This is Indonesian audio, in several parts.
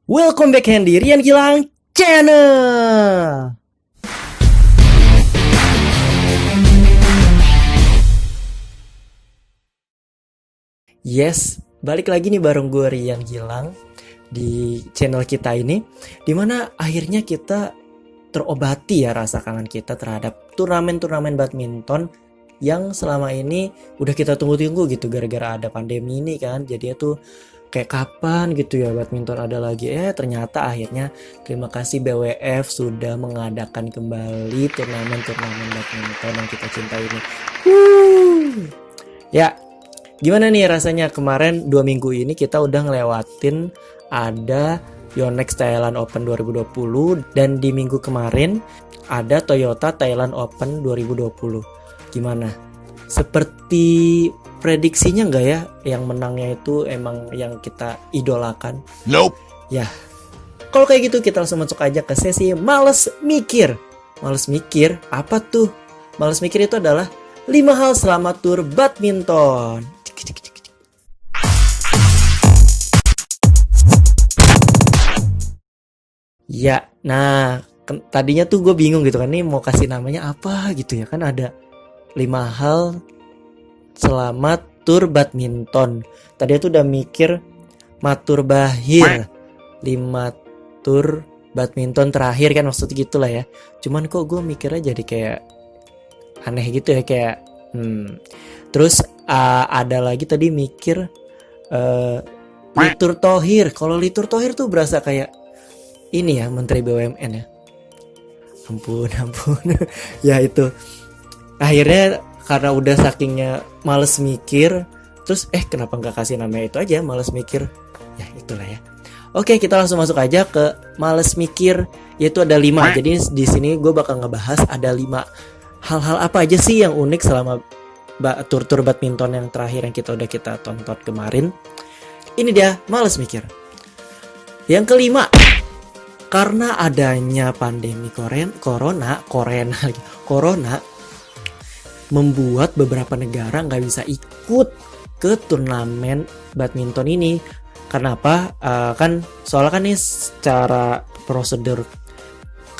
Welcome back Hendy Rian Gilang Channel. Yes, balik lagi nih bareng gue Rian Gilang di channel kita ini, dimana akhirnya kita terobati ya rasa kangen kita terhadap turnamen-turnamen badminton yang selama ini udah kita tunggu-tunggu gitu gara-gara ada pandemi ini kan. Jadi itu kayak kapan gitu ya badminton ada lagi. Ternyata akhirnya terima kasih BWF sudah mengadakan kembali turnamen-turnamen badminton yang kita cintai ini. Ya, gimana nih rasanya kemarin 2 minggu ini kita udah ngelewatin ada Yonex Thailand Open 2020 dan di minggu kemarin ada Toyota Thailand Open 2020. Gimana? Seperti prediksinya nggak ya yang menangnya itu emang yang kita idolakan? Nope. Ya, kalau kayak gitu kita langsung masuk aja ke sesi males mikir. Males mikir apa tuh? Males mikir itu adalah 5 hal selama tur badminton. Ya, nah tadinya tuh gue bingung gitu kan, nih mau kasih namanya apa gitu ya, kan ada 5 hal selama tur badminton. Tadi tuh udah mikir matur bahir 5 tur badminton terakhir kan, maksudnya gitulah ya. Cuman kok gue mikirnya jadi kayak aneh gitu ya, kayak Terus ada lagi tadi mikir Litur Thohir. Kalau Litur Thohir tuh berasa kayak ini ya, Menteri BUMN ya. Ampun Ya itu, akhirnya karena udah sakingnya males mikir, terus kenapa nggak kasih namanya itu aja, males mikir. Ya itulah ya. Oke, kita langsung masuk aja ke males mikir, yaitu ada 5. Jadi di sini gue bakal ngebahas ada 5 hal-hal apa aja sih yang unik selama tur-tur badminton yang terakhir yang kita tonton kemarin. Ini dia males mikir. Yang kelima, karena adanya pandemi corona membuat beberapa negara nggak bisa ikut ke turnamen badminton ini. Kenapa? Kan soalnya kan nih secara prosedur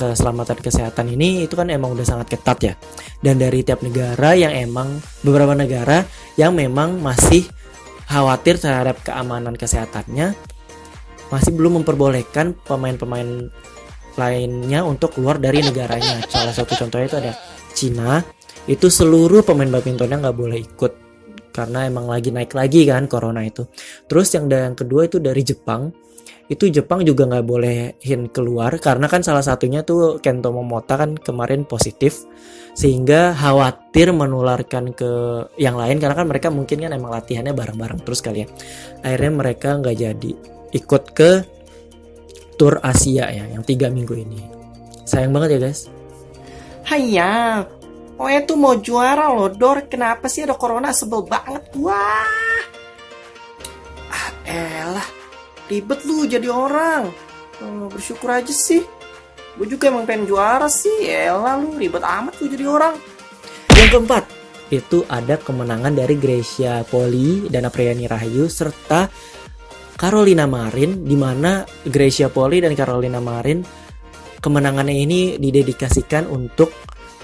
keselamatan kesehatan ini itu kan emang udah sangat ketat ya. Dan dari tiap negara yang emang beberapa negara yang memang masih khawatir terhadap keamanan kesehatannya, masih belum memperbolehkan pemain-pemain lainnya untuk keluar dari negaranya. Salah satu contohnya itu ada Cina, itu seluruh pemain badmintonnya nggak boleh ikut karena emang lagi naik lagi kan corona itu. Terus yang kedua itu dari Jepang, itu Jepang juga nggak bolehin keluar karena kan salah satunya tuh Kento Momota kan kemarin positif, sehingga khawatir menularkan ke yang lain karena kan mereka mungkin kan emang latihannya bareng-bareng terus kali ya. Akhirnya mereka nggak jadi ikut ke Tour Asia ya yang 3 minggu ini. Sayang banget ya guys. Hayya, Oe tuh mau juara loh, Dor. Kenapa sih ada corona? Sebel banget. Wah. Elah, ribet lu jadi orang. Bersyukur aja sih. Gue juga emang pengen juara sih. Elah lu, ribet amat lu jadi orang. Yang keempat, itu ada kemenangan dari Gracia Poli dan Apriyani Rahayu serta Carolina Marin, di mana Gracia Poli dan Carolina Marin kemenangannya ini didedikasikan untuk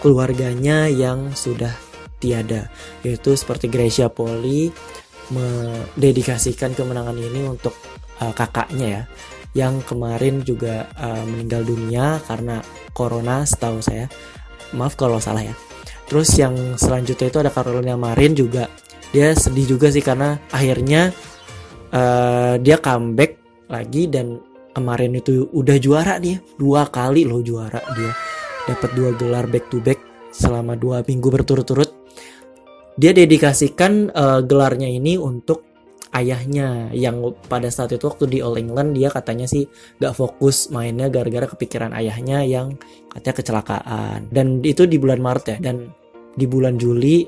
keluarganya yang sudah tiada. Yaitu seperti Gracia Poli mendedikasikan kemenangan ini untuk kakaknya ya, yang kemarin juga meninggal dunia karena corona setahu saya. Maaf kalau salah ya. Terus yang selanjutnya itu ada Carolina Marin juga. Dia sedih juga sih karena akhirnya dia comeback lagi dan kemarin itu udah juara dia 2 kali loh, juara dia dapat 2 gelar back to back selama 2 minggu berturut-turut. Dia dedikasikan gelarnya ini untuk ayahnya yang pada saat itu waktu di All England dia katanya sih gak fokus mainnya gara-gara kepikiran ayahnya yang katanya kecelakaan. Dan itu di bulan Maret ya, dan di bulan Juli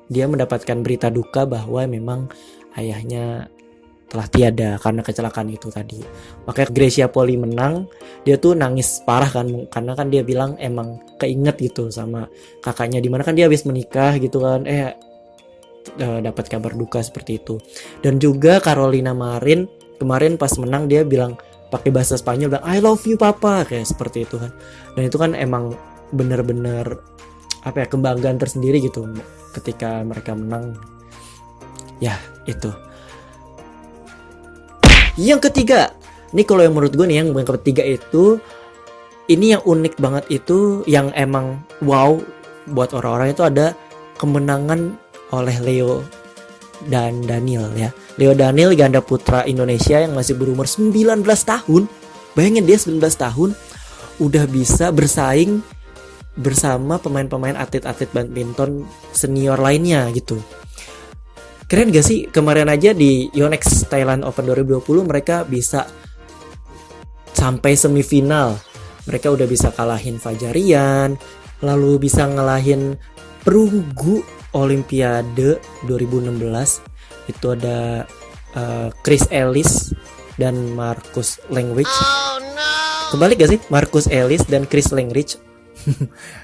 dia mendapatkan berita duka bahwa memang ayahnya telah tiada karena kecelakaan itu tadi. Makanya Gracia Poli menang, dia tuh nangis parah kan, karena kan dia bilang emang keinget gitu sama kakaknya, dimana kan dia habis menikah gitu kan, dapat kabar duka seperti itu. Dan juga Carolina Marin kemarin pas menang dia bilang pakai bahasa Spanyol bilang I love you papa, kayak seperti itu kan. Dan itu kan emang bener-bener apa ya, kebanggaan tersendiri gitu ketika mereka menang. Ya itu. Yang ketiga, ini kalau yang menurut gue nih, yang ketiga itu, ini yang unik banget itu, yang emang wow buat orang-orang itu, ada kemenangan oleh Leo dan Daniel ya. Leo Daniel ganda putra Indonesia yang masih berumur 19 tahun. Bayangin dia 19 tahun udah bisa bersaing bersama pemain-pemain atlet-atlet badminton senior lainnya gitu. Keren gak sih? Kemarin aja di Yonex Thailand Open 2020 mereka bisa sampai semifinal. Mereka udah bisa kalahin Fajarian, lalu bisa ngalahin perunggu Olimpiade 2016. Itu ada Chris Ellis dan Marcus Langridge. Oh, no. Kebalik gak sih? Marcus Ellis dan Chris Langridge.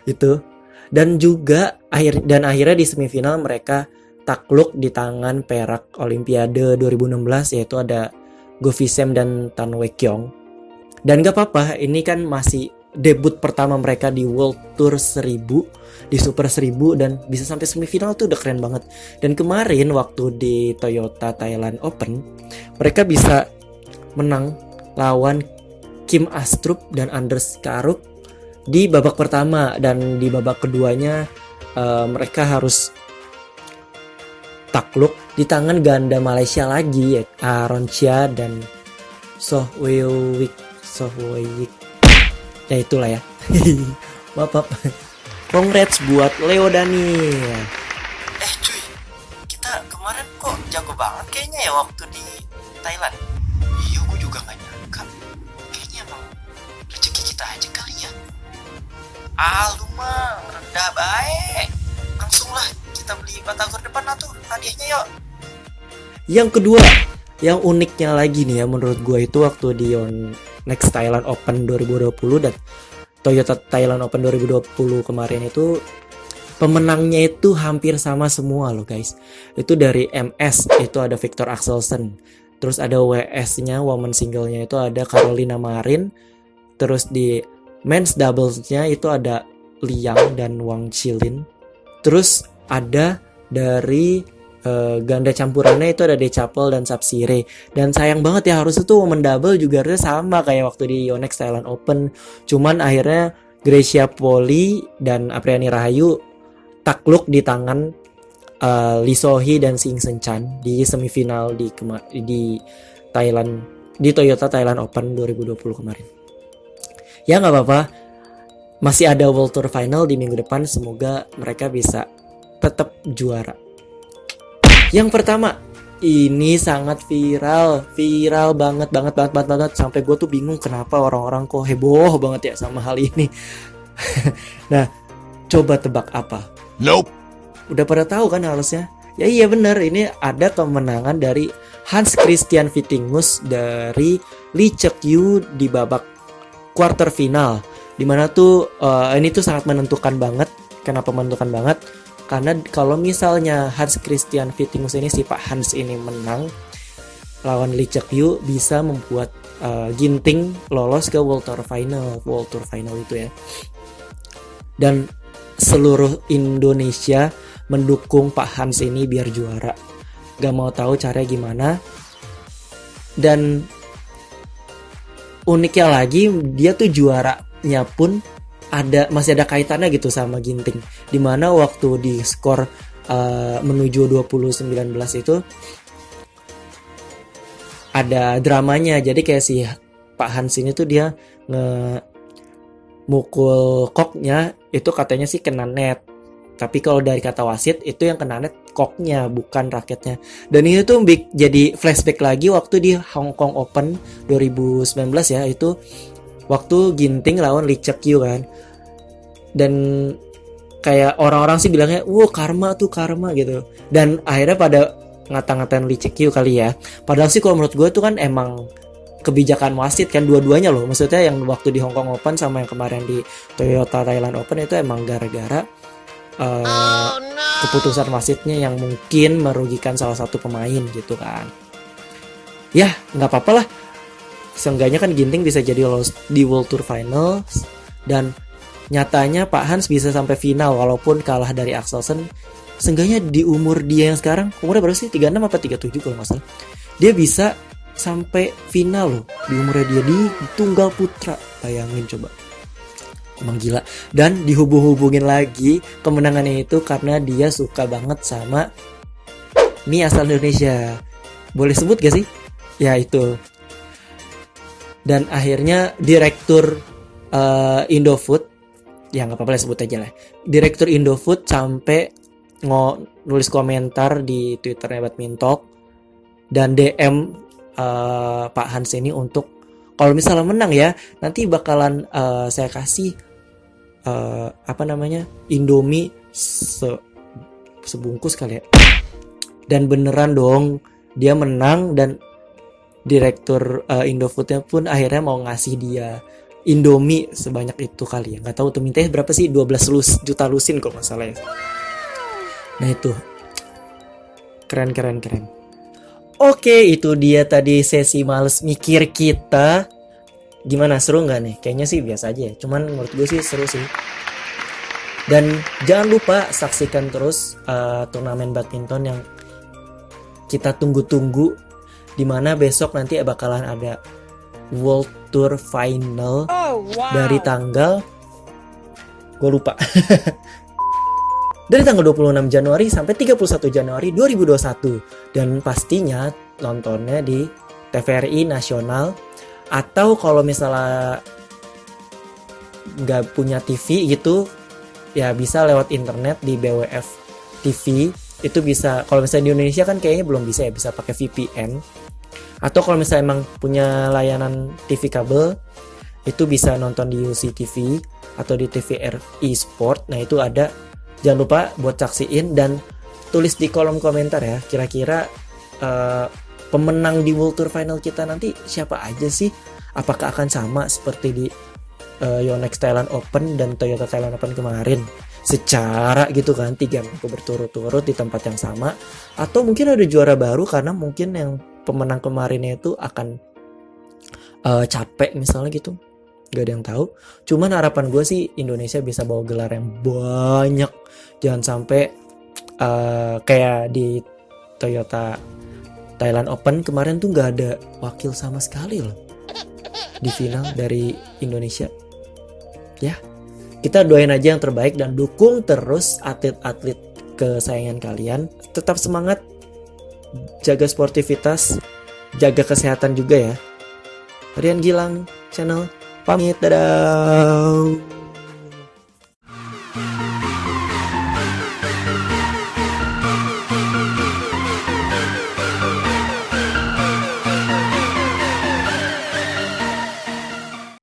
Itu. Dan juga akhirnya di semifinal mereka takluk di tangan perak Olimpiade 2016, yaitu ada Go Visem dan Tan Wei Kyung. Dan gak apa-apa, ini kan masih debut pertama mereka di World Tour 1000, di Super 1000, dan bisa sampai semifinal tuh udah keren banget. Dan kemarin waktu di Toyota Thailand Open, mereka bisa menang lawan Kim Astrup dan Anders Karup di babak pertama, dan di babak keduanya mereka harus takluk di tangan ganda Malaysia lagi, ya, Aaron Chia dan Soh Wei Wik. Ya itulah ya. Maaf. Congrats buat Leo Daniel. Cuy, kita kemarin kok jago banget kayaknya ya waktu di Thailand. Iya, gue juga gak nyangka. Kayaknya emang rezeki kita aja kali ya. Lu mah rendah baik. Langsung lah kita beli batagor depan lah tuh hadiahnya yuk. Yang kedua, yang uniknya lagi nih ya menurut gue itu waktu di Next Thailand Open 2020 dan Toyota Thailand Open 2020 kemarin itu, pemenangnya itu hampir sama semua loh guys. Itu dari MS itu ada Victor Axelsen, terus ada WS-nya, woman single-nya itu ada Carolina Marin, terus di men's doubles-nya itu ada Liang dan Wang Chilin, terus ada dari ganda campurannya itu ada Decapel dan Sapsire. Dan sayang banget ya, harusnya tuh women double juga harusnya sama kayak waktu di Yonex Thailand Open. Cuman akhirnya Gracia Poli dan Apriani Rahayu takluk di tangan Lee Sohee dan Sing Senchan di semifinal di Thailand, di Toyota Thailand Open 2020 kemarin. Ya nggak apa-apa, masih ada World Tour Final di minggu depan. Semoga mereka bisa tetap juara. Yang pertama, ini sangat viral banget sampai gue tuh bingung kenapa orang-orang kok heboh banget ya sama hal ini. Nah, coba tebak apa? Nope. Udah pada tahu kan harusnya? Ya iya bener, ini ada kemenangan dari Hans Christian Vittingus dari Lee Cheuk-yu di babak quarter final. Dimana tuh ini tuh sangat menentukan banget. Kenapa menentukan banget? Karena kalau misalnya Hans Christian Vittingus ini, si Pak Hans ini menang lawan Lee Cheuk-yu, bisa membuat Ginting lolos ke World Tour Final itu ya. Dan seluruh Indonesia mendukung Pak Hans ini biar juara. Gak mau tahu caranya gimana. Dan uniknya lagi, dia tuh juaranya pun masih ada kaitannya gitu sama Ginting, dimana waktu di skor menuju 2019 itu ada dramanya. Jadi kayak si Pak Hans ini tuh dia mukul koknya itu katanya sih kena net, tapi kalau dari kata wasit itu yang kena net koknya bukan raketnya. Dan ini tuh jadi flashback lagi waktu di Hong Kong Open 2019 ya, itu waktu Ginting lawan Lee Cheuk-yu kan. Dan kayak orang-orang sih bilangnya karma gitu. Dan akhirnya pada ngata-ngatain Lee Cheuk-yu kali ya. Padahal sih kalau menurut gue itu kan emang kebijakan wasit kan, dua-duanya loh. Maksudnya yang waktu di Hong Kong Open sama yang kemarin di Toyota Thailand Open itu emang gara-gara keputusan wasitnya yang mungkin merugikan salah satu pemain gitu kan. Ya nggak apa-apa lah. seenggaknya kan Ginting bisa jadi lolos di World Tour Finals, dan nyatanya Pak Hans bisa sampai final walaupun kalah dari Axelsen. Seenggaknya di umur dia yang sekarang, umurnya berapa sih? 36 apa 37 kalau nggak salah. Dia bisa sampai final loh di umurnya dia di tunggal putra. Bayangin coba. Emang gila. Dan dihubung-hubungin lagi kemenangannya itu karena dia suka banget sama mie asal Indonesia. Boleh sebut gak sih? Ya itu. Dan akhirnya direktur Indofood, ya nggak apa-apa lah sebut aja lah. Direktur Indofood sampai nulis komentar di Twitternya Badminton dan DM Pak Hans ini untuk kalau misalnya menang ya nanti bakalan saya kasih Indomie sebungkus kali ya. Dan beneran dong dia menang, dan direktur Indofoodnya pun akhirnya mau ngasih dia Indomie sebanyak itu kali ya, nggak tahu tuh mintanya berapa sih, 12 juta lusin kalau nggak salah ya. Nah itu keren. Oke, itu dia tadi sesi males mikir kita. Gimana, seru nggak nih? Kayaknya sih biasa aja ya, cuman menurut gue sih seru sih. Dan jangan lupa saksikan terus turnamen badminton yang kita tunggu-tunggu, dimana besok nanti bakalan ada World Tour Final dari tanggal gue lupa dari tanggal 26 Januari sampai 31 Januari 2021, dan pastinya nontonnya di TVRI Nasional, atau kalau misalnya nggak punya TV gitu ya bisa lewat internet di BWF TV. Itu bisa, kalau misalnya di Indonesia kan kayaknya belum bisa ya, bisa pakai VPN. Atau kalau misalnya emang punya layanan TV kabel, itu bisa nonton di UCTV atau di TVRI Sport. Nah itu ada, jangan lupa buat saksiin dan tulis di kolom komentar ya, kira-kira pemenang di World Tour Final kita nanti siapa aja sih? Apakah akan sama seperti di Yonex Thailand Open dan Toyota Thailand Open kemarin, secara gitu kan 3 minggu berturut-turut di tempat yang sama, atau mungkin ada juara baru karena mungkin yang pemenang kemarinnya itu akan capek misalnya gitu, gak ada yang tahu. Cuman harapan gue sih Indonesia bisa bawa gelar yang banyak, jangan sampai kayak di Toyota Thailand Open kemarin tuh gak ada wakil sama sekali loh di final dari Indonesia ya. Kita doain aja yang terbaik dan dukung terus atlet-atlet kesayangan kalian. Tetap semangat, jaga sportivitas, jaga kesehatan juga ya. Rian Gilang channel pamit, dadah.